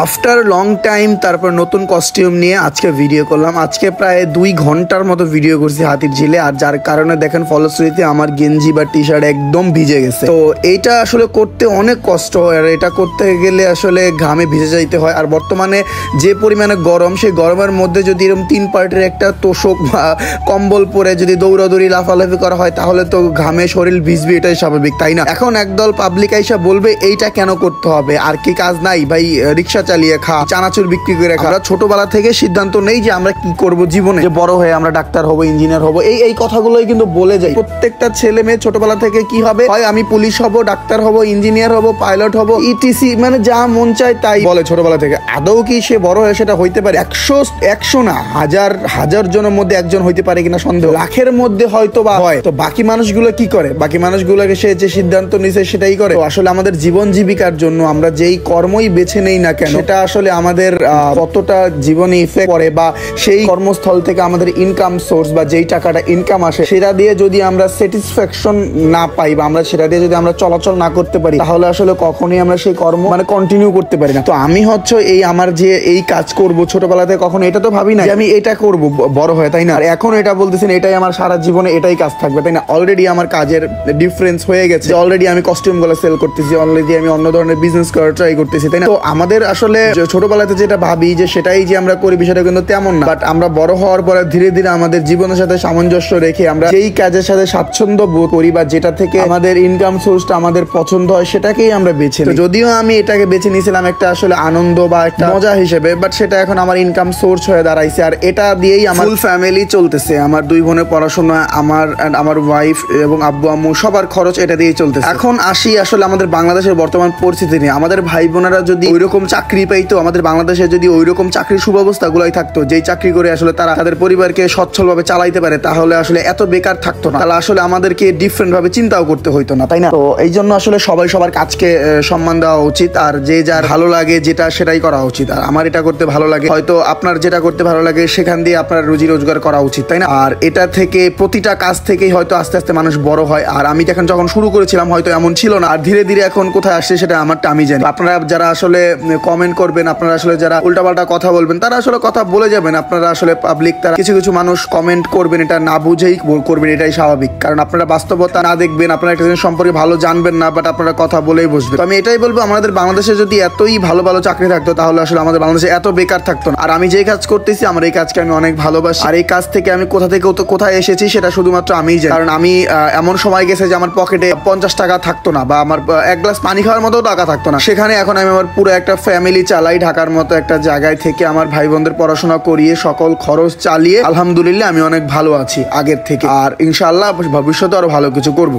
After long time তারপর নতুন costume নিয়ে আজকে ভিডিও করলাম। আজকে প্রায় 2 ঘন্টার মতো ভিডিও করছি হাতির ঝিলে, আর যার কারণে দেখেন ফলশ্রুতিতে আমার গেঞ্জি বা টি শার্ট একদম ভিজে গেছে। তো এইটা আসলে করতে অনেক কষ্ট হয়, আর এটা করতে গেলে আসলে ঘামে ভিজে যাইতে হয়। আর বর্তমানে যে পরিমাণে গরম, সেই গরমের মধ্যে যদি এরকম 3 পার্টের একটা তোষক বা কম্বল পরে যদি দৌড়াদৌড়ি লাফালাফি করা হয় তাহলে তো ঘামে শরীর ভিজবে, এটাই স্বাভাবিক, তাই না? এখন একদল পাবলিক আইসা বলবে এইটা কেন করতে হবে, আর কি কাজ নাই ভাই? রিক্সা চালিয়ে খা, চানাচুর বিক্রি করে খা। আমরা ছোটবেলা থেকে সিদ্ধান্ত নেই যে আমরা কি করব জীবনে, যে বড় হয়ে আমরা ডাক্তার হব, ইঞ্জিনিয়ার হব, এই কথাগুলোই কিন্তু বলে যাই। প্রত্যেকটা ছেলে মেয়ে ছোটবেলা থেকে কি হবে, হয় আমি পুলিশ হব, ডাক্তার হব, ইঞ্জিনিয়ার হব, পাইলট হব, ইটিসি, মানে যা মন চায় তাই বলে ছোটবেলা থেকে। আদৌ কি সে বড় হয়ে সেটা হইতে পারে? 100 না, হাজার জনের মধ্যে একজন হইতে পারে কিনা সন্দেহ, লাখের মধ্যে হয়তো বা হয়। তো বাকি মানুষগুলো কি করে? বাকি মানুষগুলোকে সে যে সিদ্ধান্ত নিছে সেটাই করে। তো আসলে আমাদের জীবন জীবিকার জন্য আমরা যেই কর্মই বেছে নেই না কেন, সেটা আসলে আমাদের কতটা জীবনে ইফেক্ট করে, বা সেই কর্মস্থল থেকে আমাদের ইনকাম সোর্স বা যেই টাকাটা ইনকাম আসে সেটা দিয়ে যদি আমরা স্যাটিসফ্যাকশন না পাই, বা আমরা সেটা দিয়ে যদি আমরা চলাচল না করতে পারি, তাহলে আসলে কখনোই আমরা সেই কর্ম কন্টিনিউ করতে পারি না। তো আমি হচ্ছে আমার যে এই কাজ করব, ছোটবেলাতে কখনো এটা তো ভাবি না যে আমি এটা করব বড় হয়ে, তাই না? আর এখন এটা বলতেছেন এটাই আমার সারা জীবনে এটাই কাজ থাকবে, তাই না? অলরেডি আমার কাজের ডিফারেন্স হয়ে গেছে, অলরেডি আমি কস্টিউম গুলো সেল করতেছি, অলরেডি আমি অন্য ধরনের বিজনেস করার ট্রাই করতেছি, তাই না? তো আমাদের আসলে ছোটবেলাতে যেটা ভাবি যে সেটাই যে আমরা করি, বিষয়টা কিন্তু তেমন না। বাট আমরা বড় হওয়ার পরে ধীরে ধীরে আমাদের জীবনের সাথে সামঞ্জস্য রেখে আমরা যেই কাজের সাথে স্বাচ্ছন্দ্য বোধ করি বা যেটা থেকে আমাদের ইনকাম সোর্সটা আমাদের পছন্দ হয় সেটাকেই আমরা বেছে নিই। যদিও আমি এটাকে বেছে নিয়েছিলাম একটা আসলে আনন্দ বা একটা মজা হিসেবে, বাট সেটা এখন আমার ইনকাম সোর্স হয়ে দাঁড়াইছে, আর এটা দিয়েই আমার ফুল ফ্যামিলি চলতেছে। আমার 2 বোনের পড়াশোনা, আমার ওয়াইফ এবং আব্বু আম্মু সবার খরচ এটা দিয়েই চলতেছে। এখন আসি আসলে আমাদের বাংলাদেশের বর্তমান পরিস্থিতি নিয়ে। আমাদের ভাই বোনেরা যদি ওইরকম চাকরি পাইতো, আমাদের বাংলাদেশে যদি ওইরকম চাকরির সুব্যবস্থা গুলাই থাকতো, যেই চাকরি করে আসলে তারা তাদের পরিবারকে সচ্ছলভাবে চালাইতে পারে, তাহলে আসলে এত বেকার থাকতো না, তাহলে আসলে আমাদেরকে ডিফারেন্ট ভাবে চিন্তাও করতে হইতো না, তাই না? তো এই জন্য আসলে সবাই সবার কাজকে সম্মান দেওয়া উচিত, আর যে যার ভালো লাগে যেটা সেটাই করা উচিত। আর আমার এটা করতে ভালো লাগে, হয়তো আপনার যেটা করতে ভালো লাগে সেখান দিয়ে আপনার রুজি রোজগার করা উচিত, তাই না? আর এটা থেকে প্রতিটা কাজ থেকেই হয়তো আস্তে আস্তে মানুষ বড় হয়। আর আমি যখন শুরু করেছিলাম হয়তো এমন ছিল না, আর ধীরে ধীরে এখন কোথায় আসছে সেটা আমারটা আমি জানি। আপনারা যারা আসলে কমেন্ট করবেন, আপনারা আসলে যারা উল্টাপাল্টা কথা বলবেন, তারা আসলে কথা বলে যাবেন। আপনারা আসলে পাবলিক, তারা কিছু মানুষ কমেন্ট করবেন, এটা না বুঝেই করবেন, এটাই স্বাভাবিক। কারণ আপনারা বাস্তবতা না দেখবেন, আপনারা একটা জিনিস সম্পর্কে ভালো জানবেন না, বাট আপনারা কথা বলেই বসবেন। তো আমি এটাই বলবো, আমাদের বাংলাদেশে যদি এতই ভালো ভালো চাকরি থাকতো, তাহলে আসলে আমাদের বাংলাদেশে এত বেকার থাকতো না। আর আমি যে কাজ করতেছি, আমার এই কাজকে আমি অনেক ভালোবাসি, আর এই কাজ থেকে আমি কোথা থেকে কোথায় এসেছি সেটা শুধুমাত্র আমিই জানি। কারণ আমি এমন সময় গেছে যে আমার পকেটে 50 টাকা থাকতো না, বা আমার এক গ্লাস পানি খাওয়ার মতো টাকা থাকতো না। সেখানে এখন আমি আমার পুরো একটা ফ্যামিলি চালাই, ঢাকার মতো একটা জায়গায় থেকে আমার ভাই বোনদের পড়াশোনা করিয়ে সকল খরচ চালিয়ে আলহামদুলিল্লাহ আমি অনেক ভালো আছি আগের থেকে, আর ইনশাআল্লাহ ভবিষ্যতে আরো ভালো কিছু করবো।